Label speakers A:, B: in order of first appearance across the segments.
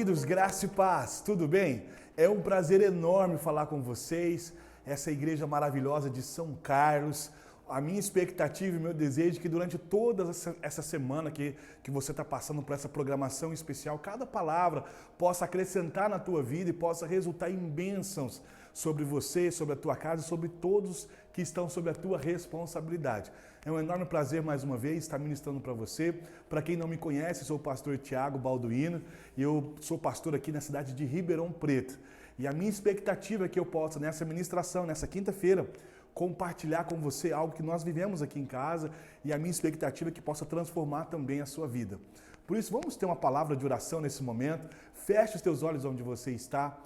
A: queridos, graça e paz, tudo bem? É um prazer enorme falar com vocês, essa igreja maravilhosa de São Carlos. A minha expectativa e meu desejo é que durante toda essa semana que você está passando por essa programação especial, cada palavra possa acrescentar na tua vida e possa resultar em bênçãos sobre você, sobre a tua casa e sobre todos que estão sob a tua responsabilidade. É um enorme prazer mais uma vez estar ministrando para você. Para quem não me conhece, sou o pastor Tiago Balduino e eu sou pastor aqui na cidade de Ribeirão Preto. E a minha expectativa é que eu possa, nessa ministração, nessa quinta-feira, compartilhar com você algo que nós vivemos aqui em casa e a minha expectativa é que possa transformar também a sua vida. Por isso, vamos ter uma palavra de oração nesse momento. Feche os teus olhos onde você está.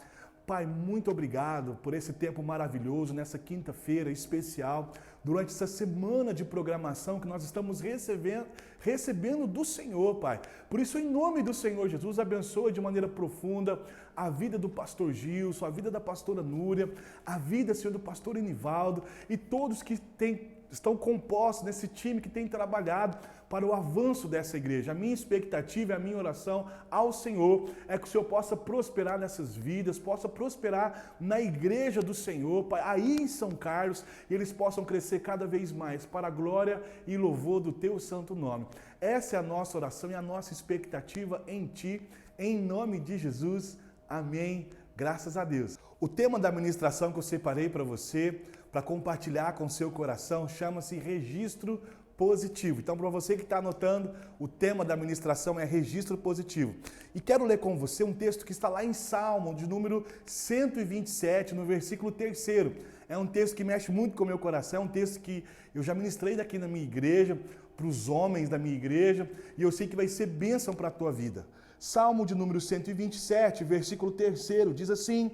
A: Pai, muito obrigado por esse tempo maravilhoso, nessa quinta-feira especial, durante essa semana de programação que nós estamos recebendo do Senhor, Pai. Por isso, em nome do Senhor Jesus, abençoa de maneira profunda a vida do pastor Gilson, a vida da pastora Núria, a vida, Senhor, do pastor Enivaldo e todos que estão compostos nesse time que tem trabalhado para o avanço dessa igreja. A minha expectativa e a minha oração ao Senhor é que o Senhor possa prosperar nessas vidas, possa prosperar na igreja do Senhor, Pai, aí em São Carlos, e eles possam crescer cada vez mais para a glória e louvor do Teu santo nome. Essa é a nossa oração e a nossa expectativa em Ti, em nome de Jesus. Amém. Graças a Deus. O tema da ministração que eu separei para você, para compartilhar com o seu coração, chama-se registro positivo. Então, para você que está anotando, o tema da ministração é registro positivo. E quero ler com você um texto que está lá em Salmo, de número 127, no versículo 3º. É um texto que mexe muito com o meu coração, é um texto que eu já ministrei daqui na minha igreja, para os homens da minha igreja, e eu sei que vai ser bênção para a tua vida. Salmo de número 127, versículo 3º, diz assim: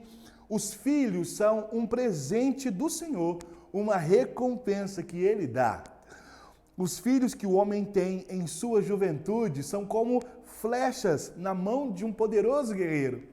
A: os filhos são um presente do Senhor, uma recompensa que Ele dá. Os filhos que o homem tem em sua juventude são como flechas na mão de um poderoso guerreiro.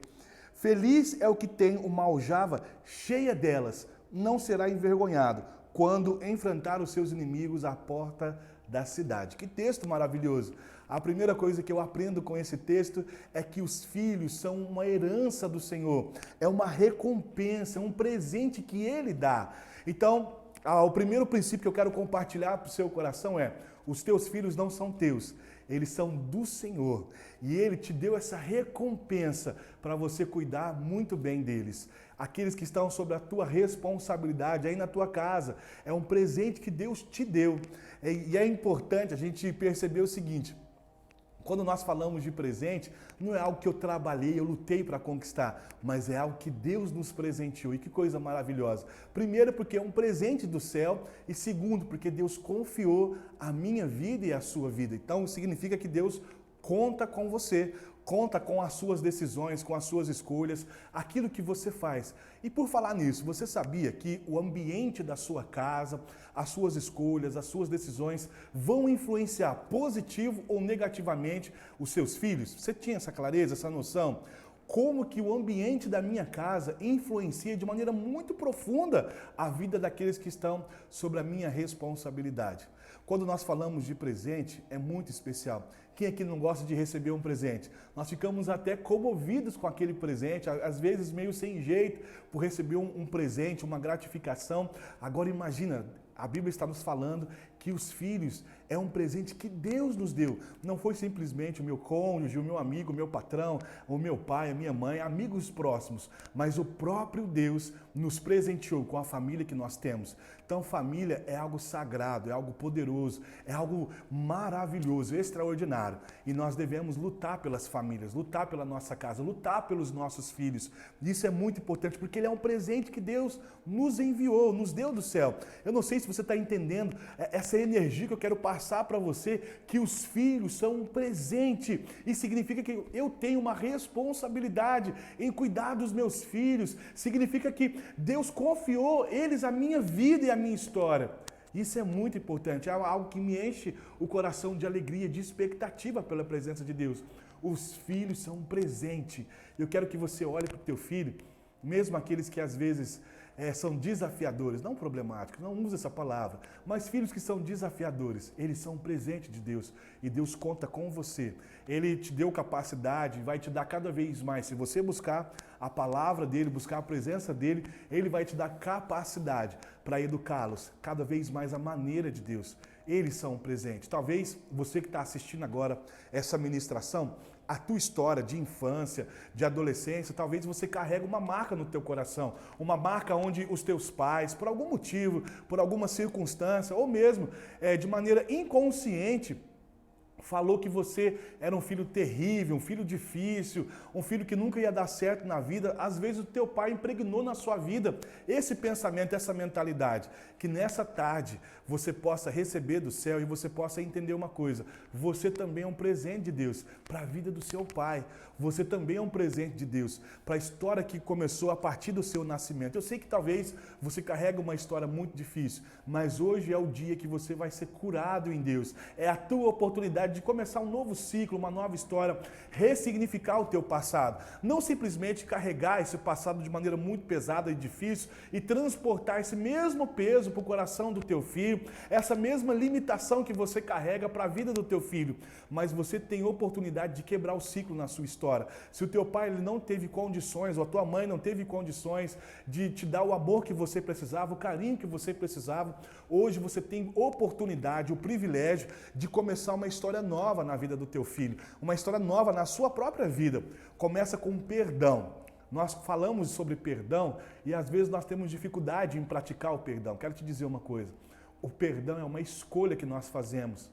A: Feliz é o que tem uma aljava cheia delas, não será envergonhado quando enfrentar os seus inimigos à porta da cidade. Que texto maravilhoso! A primeira coisa que eu aprendo com esse texto é que os filhos são uma herança do Senhor, é uma recompensa, um presente que Ele dá. Então, o primeiro princípio que eu quero compartilhar para o seu coração é: os teus filhos não são teus, eles são do Senhor. E Ele te deu essa recompensa para você cuidar muito bem deles. Aqueles que estão sob a tua responsabilidade aí na tua casa, é um presente que Deus te deu. E é importante a gente perceber o seguinte: quando nós falamos de presente, não é algo que eu trabalhei, eu lutei para conquistar, mas é algo que Deus nos presenteou. E que coisa maravilhosa. Primeiro, porque é um presente do céu, e segundo, porque Deus confiou a minha vida e a sua vida. Então, significa que Deus conta com você, conta com as suas decisões, com as suas escolhas, aquilo que você faz. E por falar nisso, você sabia que o ambiente da sua casa, as suas escolhas, as suas decisões vão influenciar positivo ou negativamente os seus filhos? Você tinha essa clareza, essa noção? Como que o ambiente da minha casa influencia de maneira muito profunda a vida daqueles que estão sob a minha responsabilidade. Quando nós falamos de presente, é muito especial. Quem aqui não gosta de receber um presente? Nós ficamos até comovidos com aquele presente, às vezes meio sem jeito, por receber um presente, uma gratificação. Agora imagina, a Bíblia está nos falando que os filhos é um presente que Deus nos deu. Não foi simplesmente o meu cônjuge, o meu amigo, o meu patrão, o meu pai, a minha mãe, amigos próximos, mas o próprio Deus nos presenteou com a família que nós temos. Então, família é algo sagrado, é algo poderoso, é algo maravilhoso, extraordinário. E nós devemos lutar pelas famílias, lutar pela nossa casa, lutar pelos nossos filhos. Isso é muito importante porque ele é um presente que Deus nos enviou, nos deu do céu. Eu não sei se você está entendendo essa energia que eu quero passar para você, que os filhos são um presente. E significa que eu tenho uma responsabilidade em cuidar dos meus filhos. Significa que Deus confiou eles a minha vida e a minha história. Isso é muito importante, é algo que me enche o coração de alegria, de expectativa pela presença de Deus. Os filhos são um presente. Eu quero que você olhe para o teu filho mesmo aqueles que às vezes são desafiadores, não problemáticos, não usa essa palavra, mas filhos que são desafiadores, eles são um presente de Deus e Deus conta com você. Ele te deu capacidade, vai te dar cada vez mais. Se você buscar a palavra dele, buscar a presença dele, ele vai te dar capacidade para educá-los cada vez mais à maneira de Deus. Eles são um presente. Talvez você que está assistindo agora essa ministração, a tua história de infância, de adolescência, talvez você carregue uma marca no teu coração, uma marca onde os teus pais, por algum motivo, por alguma circunstância, ou mesmo de maneira inconsciente, falou que você era um filho terrível, um filho difícil, um filho que nunca ia dar certo na vida. Às vezes o teu pai impregnou na sua vida esse pensamento, essa mentalidade. Que nessa tarde você possa receber do céu e você possa entender uma coisa. Você também é um presente de Deus para a vida do seu pai. Você também é um presente de Deus para a história que começou a partir do seu nascimento. Eu sei que talvez você carregue uma história muito difícil, mas hoje é o dia que você vai ser curado em Deus. É a tua oportunidade de começar um novo ciclo, uma nova história, ressignificar o teu passado. Não simplesmente carregar esse passado de maneira muito pesada e difícil e transportar esse mesmo peso para o coração do teu filho, essa mesma limitação que você carrega para a vida do teu filho. Mas você tem oportunidade de quebrar o ciclo na sua história. Se o teu pai ele não teve condições, ou a tua mãe não teve condições de te dar o amor que você precisava, o carinho que você precisava, hoje você tem oportunidade, o privilégio de começar uma história nova na vida do teu filho, uma história nova na sua própria vida. Começa com perdão. Nós falamos sobre perdão e às vezes nós temos dificuldade em praticar o perdão. Quero te dizer uma coisa, o perdão é uma escolha que nós fazemos.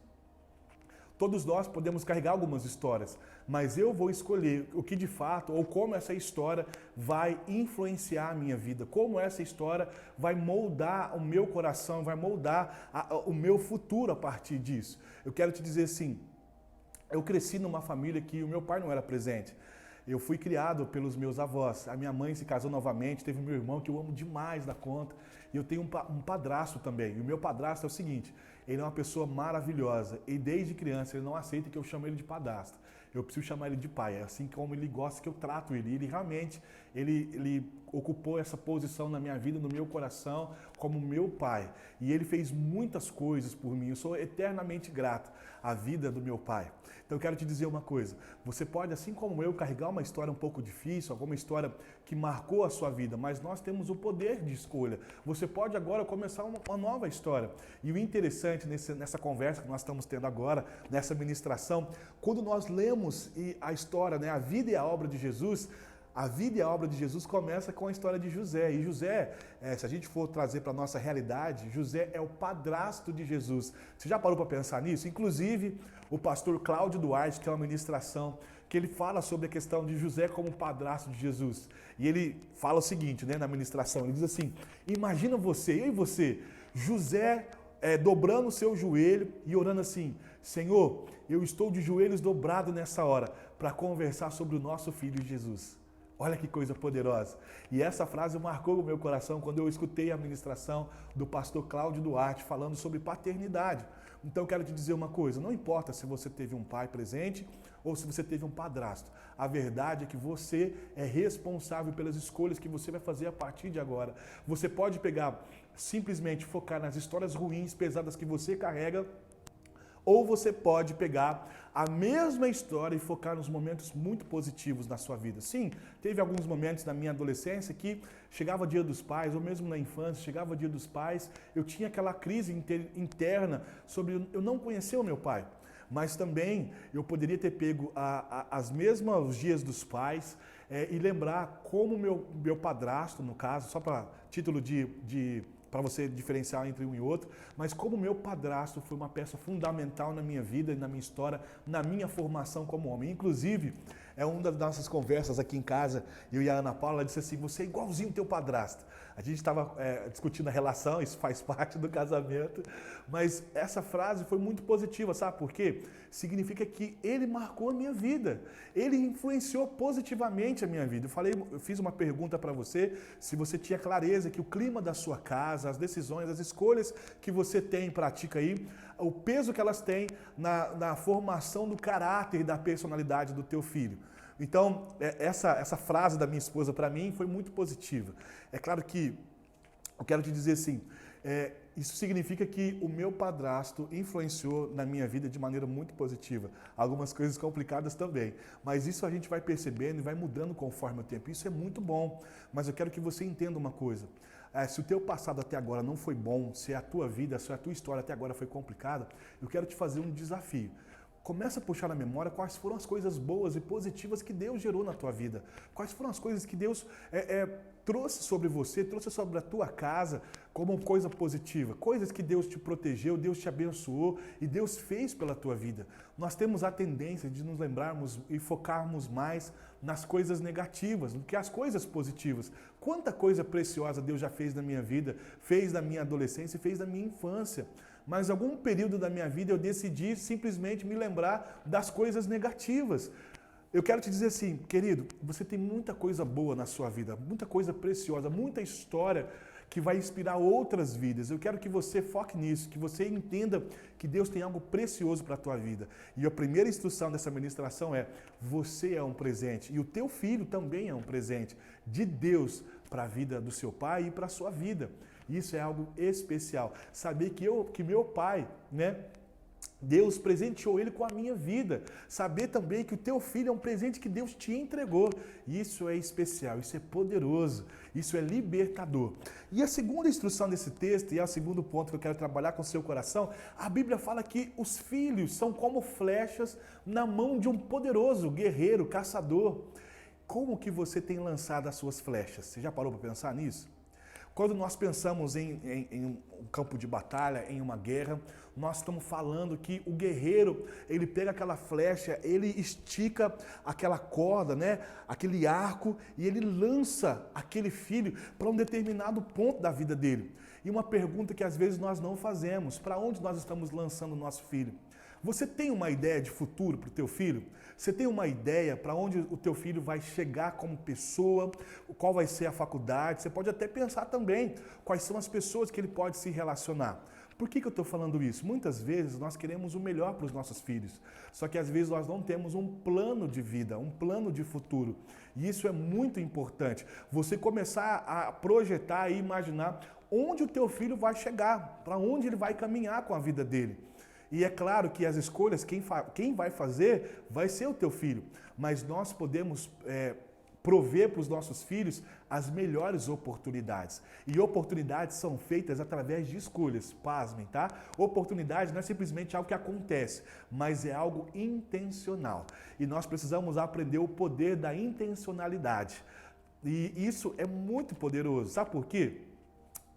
A: Todos nós podemos carregar algumas histórias, mas eu vou escolher o que de fato, ou como essa história vai influenciar a minha vida, como essa história vai moldar o meu coração, vai moldar o meu futuro a partir disso. Eu quero te dizer assim, eu cresci numa família que o meu pai não era presente. Eu fui criado pelos meus avós. A minha mãe se casou novamente, teve meu irmão que eu amo demais da conta. E eu tenho um padrasto também. E o meu padrasto é o seguinte, ele é uma pessoa maravilhosa. E desde criança ele não aceita que eu chame ele de padrasto. Eu preciso chamar ele de pai. É assim como ele gosta que eu trato ele. Ele realmente, ele ocupou essa posição na minha vida, no meu coração, como meu pai. E ele fez muitas coisas por mim. Eu sou eternamente grato à vida do meu pai. Então eu quero te dizer uma coisa. Você pode, assim como eu, carregar uma história um pouco difícil, alguma história que marcou a sua vida, mas nós temos o poder de escolha. Você pode agora começar uma nova história. E o interessante nessa conversa que nós estamos tendo agora, nessa ministração, quando nós lemos a história, né, a vida e a obra de Jesus, a vida e a obra de Jesus começa com a história de José. E José, se a gente for trazer para a nossa realidade, José é o padrasto de Jesus. Você já parou para pensar nisso? Inclusive, o pastor Cláudio Duarte, que é uma ministração, que ele fala sobre a questão de José como padrasto de Jesus. E ele fala o seguinte, né, na ministração, ele diz assim, imagina você, eu e você, José dobrando o seu joelho e orando assim, Senhor, eu estou de joelhos dobrados nessa hora para conversar sobre o nosso filho Jesus. Olha que coisa poderosa. E essa frase marcou o meu coração quando eu escutei a ministração do pastor Cláudio Duarte falando sobre paternidade. Então eu quero te dizer uma coisa, não importa se você teve um pai presente ou se você teve um padrasto. A verdade é que você é responsável pelas escolhas que você vai fazer a partir de agora. Você pode pegar, simplesmente focar nas histórias ruins, pesadas que você carrega, ou você pode pegar a mesma história e focar nos momentos muito positivos na sua vida. Sim, teve alguns momentos na minha adolescência que chegava o Dia dos Pais, ou mesmo na infância, chegava o Dia dos Pais, eu tinha aquela crise interna sobre eu não conhecer o meu pai. Mas também eu poderia ter pego as mesmas dias dos pais e lembrar como meu padrasto, no caso, só para título para você diferenciar entre um e outro, mas como meu padrasto foi uma peça fundamental na minha vida e na minha história, na minha formação como homem. Inclusive, uma das nossas conversas aqui em casa, eu e a Ana Paula, ela disse assim, você é igualzinho teu padrasto. A gente estava discutindo a relação, isso faz parte do casamento, mas essa frase foi muito positiva, sabe por quê? Significa que ele marcou a minha vida, ele influenciou positivamente a minha vida. Eu fiz uma pergunta para você, se você tinha clareza que o clima da sua casa, as decisões, as escolhas que você tem e pratica aí, o peso que elas têm na formação do caráter e da personalidade do teu filho. Então, essa frase da minha esposa para mim foi muito positiva. É claro que eu quero te dizer assim, isso significa que o meu padrasto influenciou na minha vida de maneira muito positiva. Algumas coisas complicadas também, mas isso a gente vai percebendo e vai mudando conforme o tempo. Isso é muito bom, mas eu quero que você entenda uma coisa. Se o teu passado até agora não foi bom, se a tua vida, se a tua história até agora foi complicada, eu quero te fazer um desafio. Começa a puxar na memória quais foram as coisas boas e positivas que Deus gerou na tua vida. Quais foram as coisas que Deus trouxe sobre você, trouxe sobre a tua casa como coisa positiva. Coisas que Deus te protegeu, Deus te abençoou e Deus fez pela tua vida. Nós temos a tendência de nos lembrarmos e focarmos mais nas coisas negativas do que as coisas positivas. Quanta coisa preciosa Deus já fez na minha vida, fez na minha adolescência e fez na minha infância. Mas em algum período da minha vida eu decidi simplesmente me lembrar das coisas negativas. Eu quero te dizer assim, querido, você tem muita coisa boa na sua vida, muita coisa preciosa, muita história que vai inspirar outras vidas. Eu quero que você foque nisso, que você entenda que Deus tem algo precioso para a tua vida. E a primeira instrução dessa ministração é: você é um presente e o teu filho também é um presente de Deus para a vida do seu pai e para a sua vida. Isso é algo especial. Saber que meu pai, Deus presenteou ele com a minha vida. Saber também que o teu filho é um presente que Deus te entregou. Isso é especial, isso é poderoso, isso é libertador. E a segunda instrução desse texto, e é o segundo ponto que eu quero trabalhar com o seu coração, a Bíblia fala que os filhos são como flechas na mão de um poderoso guerreiro, caçador. Como que você tem lançado as suas flechas? Você já parou para pensar nisso? Quando nós pensamos em um campo de batalha, em uma guerra, nós estamos falando que o guerreiro, ele pega aquela flecha, ele estica aquela corda, aquele arco, e ele lança aquele filho para um determinado ponto da vida dele. E uma pergunta que às vezes nós não fazemos: para onde nós estamos lançando o nosso filho? Você tem uma ideia de futuro para o teu filho? Você tem uma ideia para onde o teu filho vai chegar como pessoa? Qual vai ser a faculdade? Você pode até pensar também quais são as pessoas que ele pode se relacionar. Por que eu estou falando isso? Muitas vezes nós queremos o melhor para os nossos filhos, só que às vezes nós não temos um plano de vida, um plano de futuro. E isso é muito importante. Você começar a projetar e imaginar onde o teu filho vai chegar, para onde ele vai caminhar com a vida dele. E é claro que as escolhas, quem vai fazer vai ser o teu filho. Mas nós podemos prover para os nossos filhos as melhores oportunidades. E oportunidades são feitas através de escolhas. Pasmem, tá? Oportunidade não é simplesmente algo que acontece, mas é algo intencional. E nós precisamos aprender o poder da intencionalidade. E isso é muito poderoso. Sabe por quê?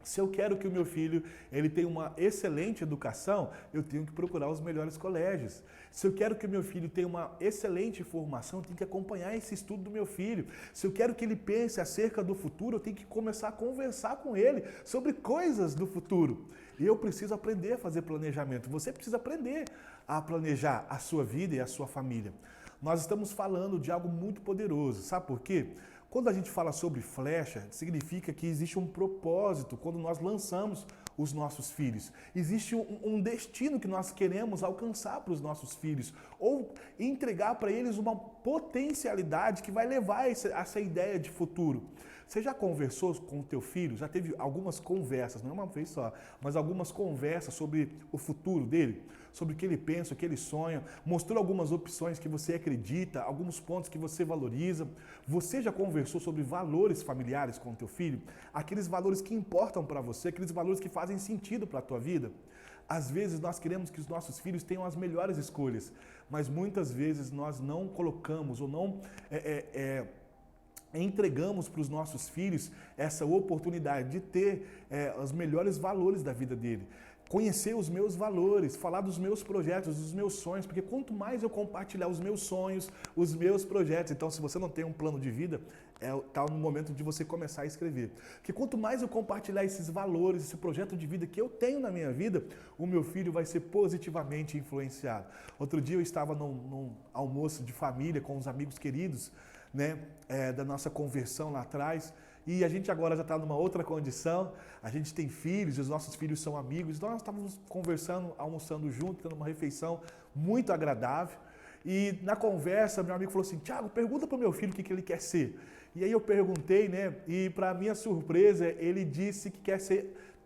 A: Se eu quero que o meu filho ele tenha uma excelente educação, eu tenho que procurar os melhores colégios. Se eu quero que o meu filho tenha uma excelente formação, eu tenho que acompanhar esse estudo do meu filho. Se eu quero que ele pense acerca do futuro, eu tenho que começar a conversar com ele sobre coisas do futuro. E eu preciso aprender a fazer planejamento. Você precisa aprender a planejar a sua vida e a sua família. Nós estamos falando de algo muito poderoso. Sabe por quê? Quando a gente fala sobre flecha, significa que existe um propósito quando nós lançamos os nossos filhos. Existe um destino que nós queremos alcançar para os nossos filhos, ou entregar para eles uma potencialidade que vai levar a essa ideia de futuro. Você já conversou com o teu filho? Já teve algumas conversas, não é uma vez só, mas algumas conversas sobre o futuro dele? Sobre o que ele pensa, o que ele sonha? Mostrou algumas opções que você acredita, alguns pontos que você valoriza? Você já conversou sobre valores familiares com o teu filho? Aqueles valores que importam para você, aqueles valores que fazem sentido para a tua vida? Às vezes nós queremos que os nossos filhos tenham as melhores escolhas, mas muitas vezes nós não colocamos ou não entregamos para os nossos filhos essa oportunidade de ter os melhores valores da vida dele. Conhecer os meus valores, falar dos meus projetos, dos meus sonhos, porque quanto mais eu compartilhar os meus sonhos, os meus projetos, então se você não tem um plano de vida, está no momento de você começar a escrever. Porque quanto mais eu compartilhar esses valores, esse projeto de vida que eu tenho na minha vida, o meu filho vai ser positivamente influenciado. Outro dia eu estava num almoço de família com os amigos queridos, da nossa conversão lá atrás, e a gente agora já está numa outra condição, a gente tem filhos, os nossos filhos são amigos, então nós estávamos conversando, almoçando junto, tendo uma refeição muito agradável, E na conversa, meu amigo falou assim, Thiago, pergunta para o meu filho o que ele quer ser. E aí eu perguntei, né? E para minha surpresa, ele disse que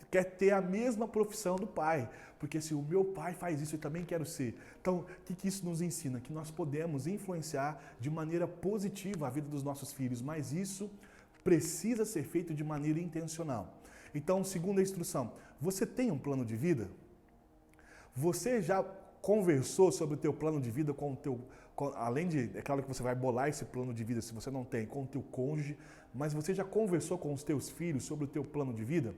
A: quer ter a mesma profissão do pai. Porque se o meu pai faz isso, eu também quero ser. Então, o que isso nos ensina? Que nós podemos influenciar de maneira positiva a vida dos nossos filhos, mas isso precisa ser feito de maneira intencional. Então, segunda instrução, você tem um plano de vida? Você já conversou sobre o teu plano de vida além de, é claro que você vai bolar esse plano de vida, se você não tem, com o teu cônjuge, mas você já conversou com os teus filhos sobre o teu plano de vida?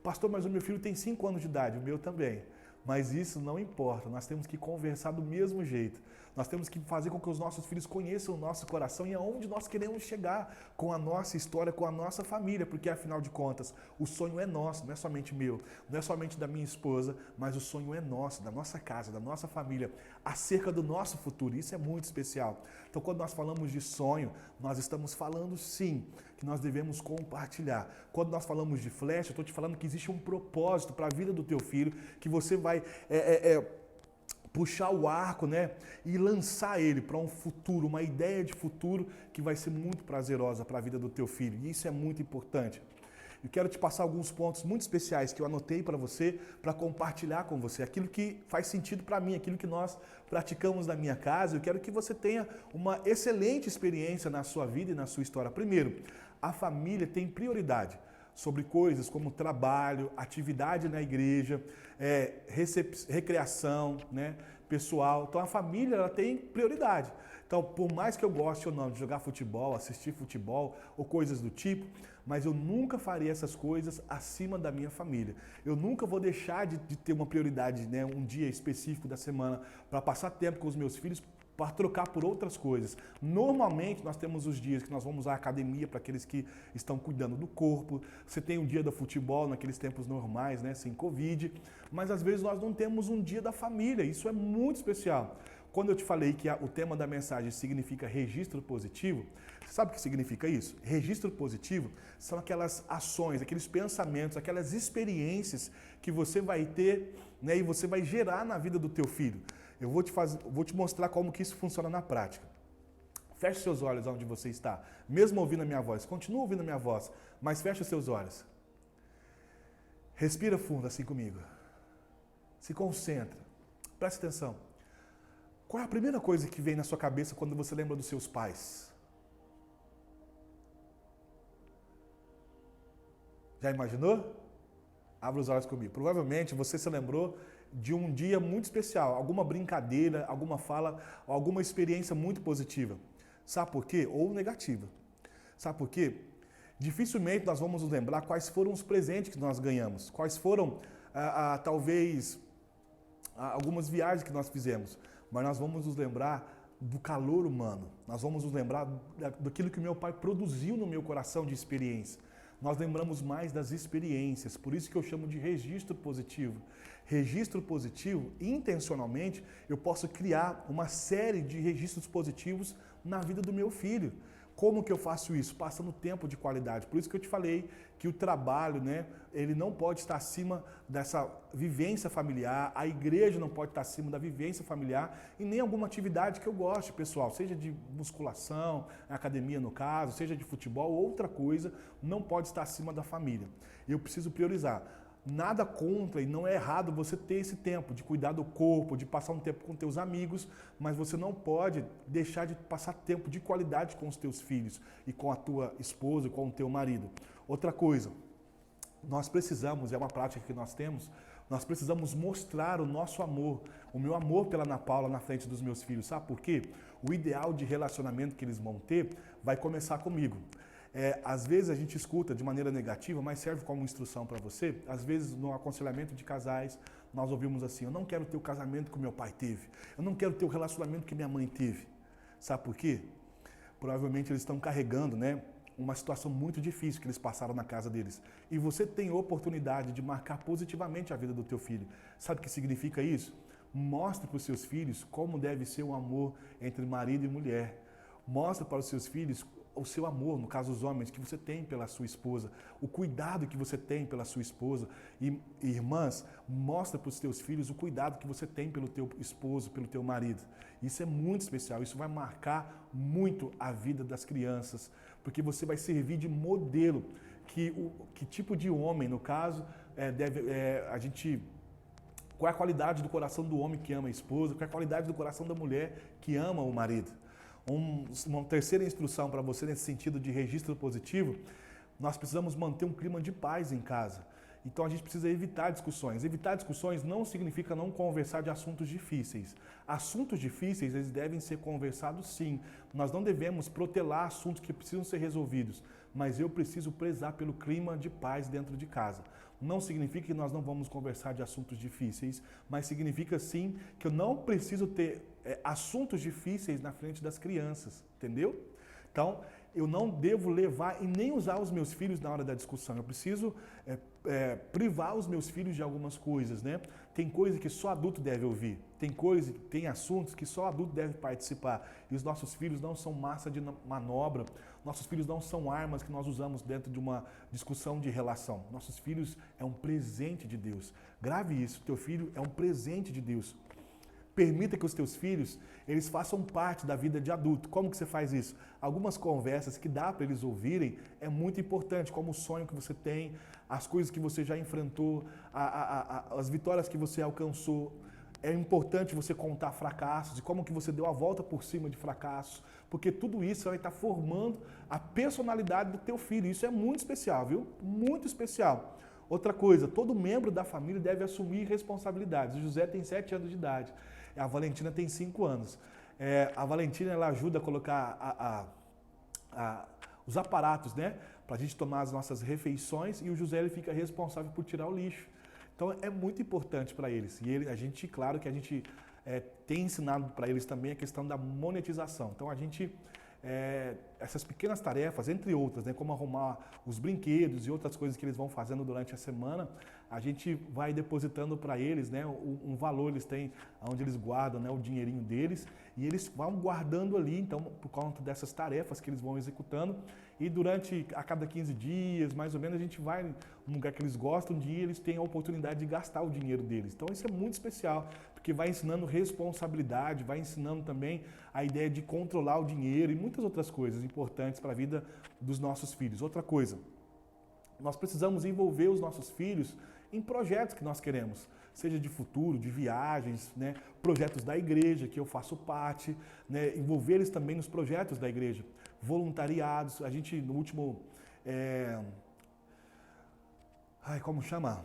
A: Pastor, mas o meu filho tem 5 anos de idade, o meu também. Mas isso não importa, nós temos que conversar do mesmo jeito. Nós temos que fazer com que os nossos filhos conheçam o nosso coração e aonde nós queremos chegar com a nossa história, com a nossa família, porque afinal de contas, o sonho é nosso, não é somente meu, não é somente da minha esposa, mas o sonho é nosso, da nossa casa, da nossa família, acerca do nosso futuro. Isso é muito especial. Então, quando nós falamos de sonho, nós estamos falando sim que nós devemos compartilhar. Quando nós falamos de flecha, eu estou te falando que existe um propósito para a vida do teu filho, que você vai puxar o arco, né, e lançar ele para um futuro, uma ideia de futuro que vai ser muito prazerosa para a vida do teu filho. E isso é muito importante. Eu quero te passar alguns pontos muito especiais que eu anotei para você, para compartilhar com você. Aquilo que faz sentido para mim, aquilo que nós praticamos na minha casa. Eu quero que você tenha uma excelente experiência na sua vida e na sua história. Primeiro, a família tem prioridade sobre coisas como trabalho, atividade na igreja, recreação, né, pessoal. Então a família ela tem prioridade. Então, por mais que eu goste ou não de jogar futebol, assistir futebol ou coisas do tipo, mas eu nunca farei essas coisas acima da minha família. Eu nunca vou deixar de ter uma prioridade, né, um dia específico da semana para passar tempo com os meus filhos, para trocar por outras coisas. Normalmente nós temos os dias que nós vamos à academia para aqueles que estão cuidando do corpo. Você tem um dia do futebol naqueles tempos normais, né, sem Covid. Mas às vezes nós não temos um dia da família. Isso é muito especial. Quando eu te falei que o tema da mensagem significa registro positivo, você sabe o que significa isso? Registro positivo são aquelas ações, aqueles pensamentos, aquelas experiências que você vai ter, né, e você vai gerar na vida do teu filho. Eu vou te mostrar como que isso funciona na prática. Feche seus olhos onde você está, mesmo ouvindo a minha voz. Continua ouvindo a minha voz, mas feche os seus olhos. Respira fundo assim comigo. Se concentra. Preste atenção. Qual é a primeira coisa que vem na sua cabeça quando você lembra dos seus pais? Já imaginou? Abra os olhos comigo. Provavelmente você se lembrou de um dia muito especial, alguma brincadeira, alguma fala, alguma experiência muito positiva. Sabe por quê? Ou negativa. Sabe por quê? Dificilmente nós vamos nos lembrar quais foram os presentes que nós ganhamos, quais foram, talvez, algumas viagens que nós fizemos, mas nós vamos nos lembrar do calor humano, nós vamos nos lembrar daquilo que meu pai produziu no meu coração de experiência. Nós lembramos mais das experiências, por isso que eu chamo de registro positivo. Registro positivo, intencionalmente, eu posso criar uma série de registros positivos na vida do meu filho. Como que eu faço isso? Passando tempo de qualidade. Por isso que eu te falei que o trabalho, né, ele não pode estar acima dessa vivência familiar, a igreja não pode estar acima da vivência familiar e nem alguma atividade que eu goste, pessoal, seja de musculação, academia no caso, seja de futebol, outra coisa, não pode estar acima da família. Eu preciso priorizar. Nada contra e não é errado você ter esse tempo de cuidar do corpo, de passar um tempo com teus amigos, mas você não pode deixar de passar tempo de qualidade com os teus filhos e com a tua esposa e com o teu marido. Outra coisa, nós precisamos, é uma prática que nós temos, nós precisamos mostrar o nosso amor, o meu amor pela Ana Paula na frente dos meus filhos. Sabe por quê? O ideal de relacionamento que eles vão ter vai começar comigo. Às vezes a gente escuta de maneira negativa, mas serve como instrução para você. Às vezes no aconselhamento de casais, nós ouvimos assim, eu não quero ter o casamento que meu pai teve, eu não quero ter o relacionamento que minha mãe teve. Sabe por quê? Provavelmente eles estão carregando, né, uma situação muito difícil que eles passaram na casa deles. E você tem a oportunidade de marcar positivamente a vida do teu filho. Sabe o que significa isso? Mostre para os seus filhos como deve ser o amor entre marido e mulher. Mostre para os seus filhos o seu amor, no caso os homens, que você tem pela sua esposa, o cuidado que você tem pela sua esposa. E irmãs, mostra para os teus filhos o cuidado que você tem pelo teu esposo, pelo teu marido. Isso é muito especial, isso vai marcar muito a vida das crianças, porque você vai servir de modelo que tipo de homem, no caso, qual é a qualidade do coração do homem que ama a esposa, qual é a qualidade do coração da mulher que ama o marido. Uma terceira instrução para você nesse sentido de registro positivo, nós precisamos manter um clima de paz em casa. Então a gente precisa evitar discussões. Evitar discussões não significa não conversar de assuntos difíceis. Assuntos difíceis, eles devem ser conversados sim. Nós não devemos protelar assuntos que precisam ser resolvidos, mas eu preciso prezar pelo clima de paz dentro de casa. Não significa que nós não vamos conversar de assuntos difíceis, mas significa sim que eu não preciso ter assuntos difíceis na frente das crianças, entendeu? Então, eu não devo levar e nem usar os meus filhos na hora da discussão. Eu preciso privar os meus filhos de algumas coisas, né? Tem coisa que só adulto deve ouvir. Tem assuntos que só adulto deve participar. E os nossos filhos não são massa de manobra. Nossos filhos não são armas que nós usamos dentro de uma discussão de relação. Nossos filhos é um presente de Deus. Grave isso. Teu filho é um presente de Deus. Permita que os teus filhos, eles façam parte da vida de adulto. Como que você faz isso? Algumas conversas que dá para eles ouvirem é muito importante, como o sonho que você tem, as coisas que você já enfrentou, as vitórias que você alcançou. É importante você contar fracassos e como que você deu a volta por cima de fracassos, porque tudo isso vai estar formando a personalidade do teu filho. Isso é muito especial, viu? Muito especial. Outra coisa, todo membro da família deve assumir responsabilidades. O José tem 7 anos de idade. A Valentina tem 5 anos. A Valentina, ela ajuda a colocar os aparatos, né? Para a gente tomar as nossas refeições, e o José ele fica responsável por tirar o lixo. Então é muito importante para eles. E claro que a gente tem ensinado para eles também a questão da monetização. Então a gente, essas pequenas tarefas, entre outras, né, como arrumar os brinquedos e outras coisas que eles vão fazendo durante a semana, a gente vai depositando para eles, né, um valor, eles têm onde eles guardam, né, o dinheirinho deles, e eles vão guardando ali, então, por conta dessas tarefas que eles vão executando, e a cada 15 dias, mais ou menos, a gente vai num lugar que eles gostam de ir, eles têm a oportunidade de gastar o dinheiro deles. Então isso é muito especial, porque vai ensinando responsabilidade, vai ensinando também a ideia de controlar o dinheiro e muitas outras coisas importantes para a vida dos nossos filhos. Outra coisa, nós precisamos envolver os nossos filhos em projetos que nós queremos, seja de futuro, de viagens, né? Projetos da igreja, que eu faço parte, né? Envolver eles também nos projetos da igreja, voluntariados. A gente, no último, como chama?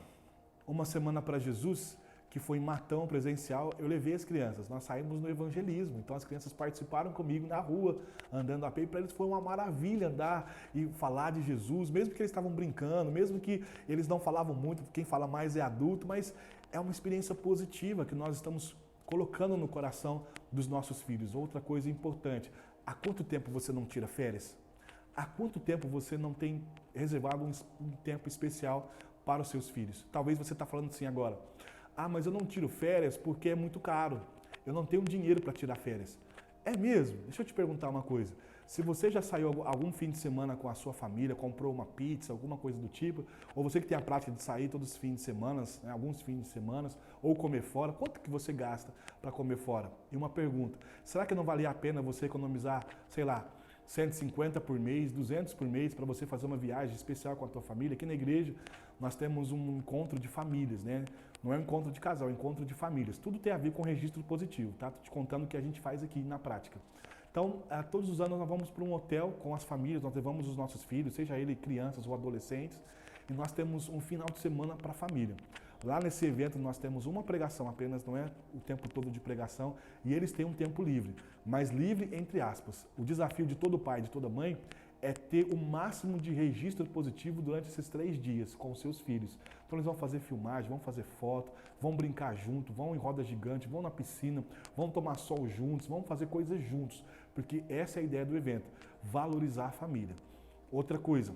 A: Uma Semana para Jesus, que foi em Matão presencial, eu levei as crianças, nós saímos no evangelismo, então as crianças participaram comigo na rua, andando a pé, e para eles foi uma maravilha andar e falar de Jesus, mesmo que eles estavam brincando, mesmo que eles não falavam muito, quem fala mais é adulto, mas é uma experiência positiva que nós estamos colocando no coração dos nossos filhos. Outra coisa importante, há quanto tempo você não tira férias? Há quanto tempo você não tem reservado um tempo especial para os seus filhos? Talvez você está falando assim agora, mas eu não tiro férias porque é muito caro. Eu não tenho dinheiro para tirar férias. É mesmo? Deixa eu te perguntar uma coisa. Se você já saiu algum fim de semana com a sua família, comprou uma pizza, alguma coisa do tipo, ou você que tem a prática de sair todos os fins de semana, né, alguns fins de semana, ou comer fora, quanto que você gasta para comer fora? E uma pergunta, será que não valia a pena você economizar, sei lá, 150 por mês, 200 por mês, para você fazer uma viagem especial com a tua família? Aqui na igreja nós temos um encontro de famílias, né? Não é um encontro de casal, é um encontro de famílias. Tudo tem a ver com registro positivo, tá? Tô te contando o que a gente faz aqui na prática. Então, todos os anos nós vamos para um hotel com as famílias, nós levamos os nossos filhos, seja ele crianças ou adolescentes, e nós temos um final de semana para a família. Lá nesse evento nós temos uma pregação apenas, não é o tempo todo de pregação, e eles têm um tempo livre, mas livre entre aspas. O desafio de todo pai e de toda mãe é ter o máximo de registro positivo durante esses 3 dias com os seus filhos. Então eles vão fazer filmagem, vão fazer foto, vão brincar junto, vão em roda gigante, vão na piscina, vão tomar sol juntos, vão fazer coisas juntos, porque essa é a ideia do evento, valorizar a família. Outra coisa,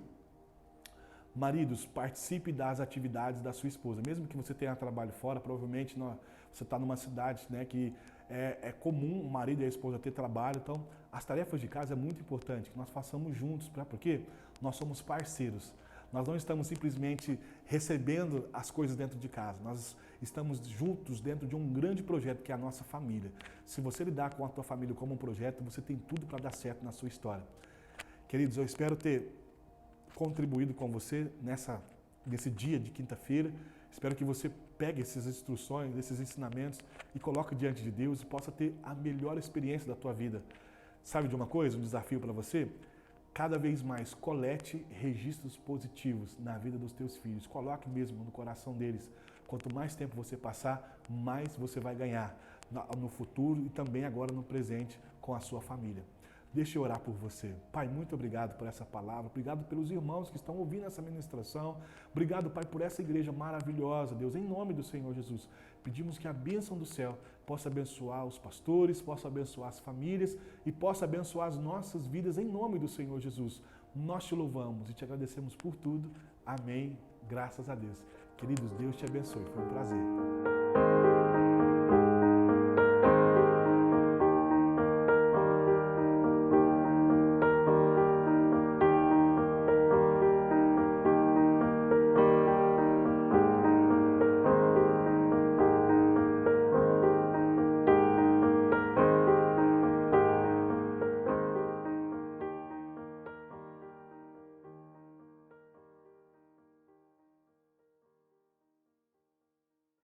A: maridos, participe das atividades da sua esposa. Mesmo que você tenha trabalho fora, provavelmente você está numa cidade, né, que é comum o marido e a esposa ter trabalho, então As tarefas de casa é muito importante que nós façamos juntos, porque nós somos parceiros. Nós não estamos simplesmente recebendo as coisas dentro de casa, nós estamos juntos dentro de um grande projeto que é a nossa família. Se você lidar com a tua família como um projeto, você tem tudo para dar certo na sua história. Queridos, eu espero ter contribuído com você nesse dia de quinta-feira. Espero que você pegue essas instruções, esses ensinamentos e coloque diante de Deus e possa ter a melhor experiência da tua vida. Sabe de uma coisa, um desafio para você? Cada vez mais colete registros positivos na vida dos teus filhos. Coloque mesmo no coração deles. Quanto mais tempo você passar, mais você vai ganhar no futuro e também agora no presente com a sua família. Deixa eu orar por você. Pai, muito obrigado por essa palavra. Obrigado pelos irmãos que estão ouvindo essa ministração. Obrigado, Pai, por essa igreja maravilhosa. Deus, em nome do Senhor Jesus, pedimos que a bênção do céu possa abençoar os pastores, possa abençoar as famílias e possa abençoar as nossas vidas em nome do Senhor Jesus. Nós te louvamos e te agradecemos por tudo. Amém. Graças a Deus. Queridos, Deus te abençoe. Foi um prazer.